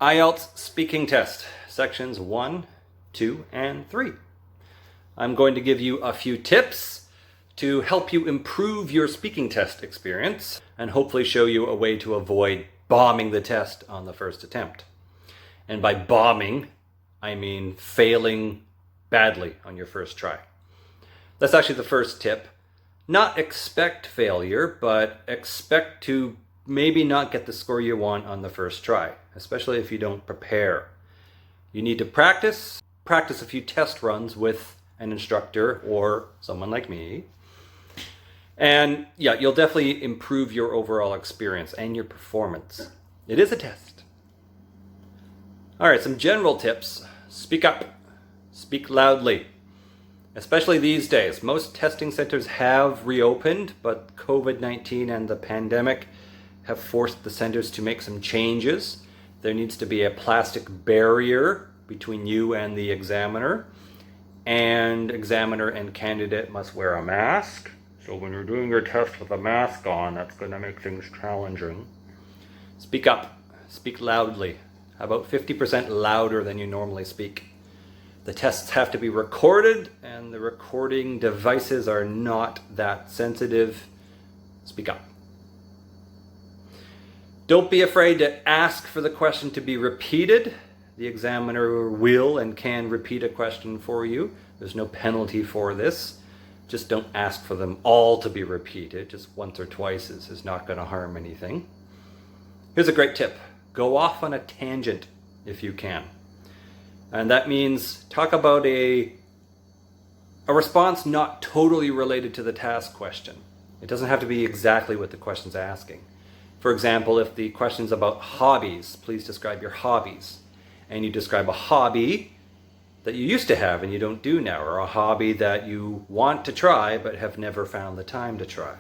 IELTS Speaking Test, sections 1, 2, and 3. I'm going to give you a few tips to help you improve your speaking test experience and hopefully show you a way to avoid bombing the test on the first attempt. And by bombing, I mean failing badly on your first try. That's actually the first tip. Not expect failure, but expect to maybe not get the score you want on the first try, especially if you don't prepare. You need to practice a few test runs with an instructor or someone like me. And yeah, you'll definitely improve your overall experience and your performance. It is a test. All right, some general tips. Speak up. Speak loudly. Especially these days. Most testing centers have reopened, but COVID-19 and the pandemic have forced the centers to make some changes. There needs to be a plastic barrier between you and the examiner, and examiner and candidate must wear a mask. So when you're doing your test with a mask on, that's going to make things challenging. Speak up. Speak loudly. About 50% louder than you normally speak. The tests have to be recorded, and the recording devices are not that sensitive. Speak up. Don't be afraid to ask for the question to be repeated. The examiner will and can repeat a question for you. There's no penalty for this. Just don't ask for them all to be repeated. Just once or twice is not going to harm anything. Here's a great tip. Go off on a tangent if you can. And that means talk about a response not totally related to the task question. It doesn't have to be exactly what the question's asking. For example, if the question's about hobbies, please describe your hobbies. And you describe a hobby that you used to have and you don't do now, or a hobby that you want to try but have never found the time to try.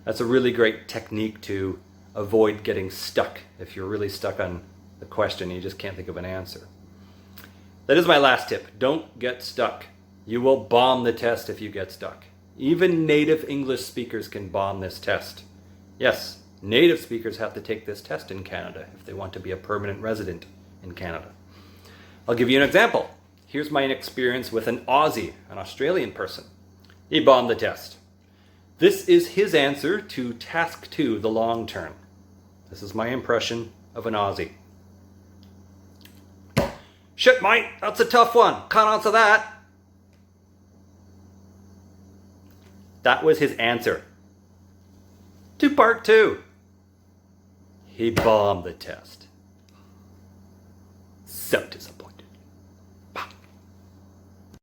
That's a really great technique to avoid getting stuck if you're really stuck on the question and you just can't think of an answer. That is my last tip. Don't get stuck. You will bomb the test if you get stuck. Even native English speakers can bomb this test. Yes. Native speakers have to take this test in Canada if they want to be a permanent resident in Canada. I'll give you an example. Here's my experience with an Aussie, an Australian person. He bombed the test. This is his answer to task 2, the long term. This is my impression of an Aussie. Shit, mate, that's a tough one. Can't answer that. That was his answer to part 2. He bombed the test. So disappointing.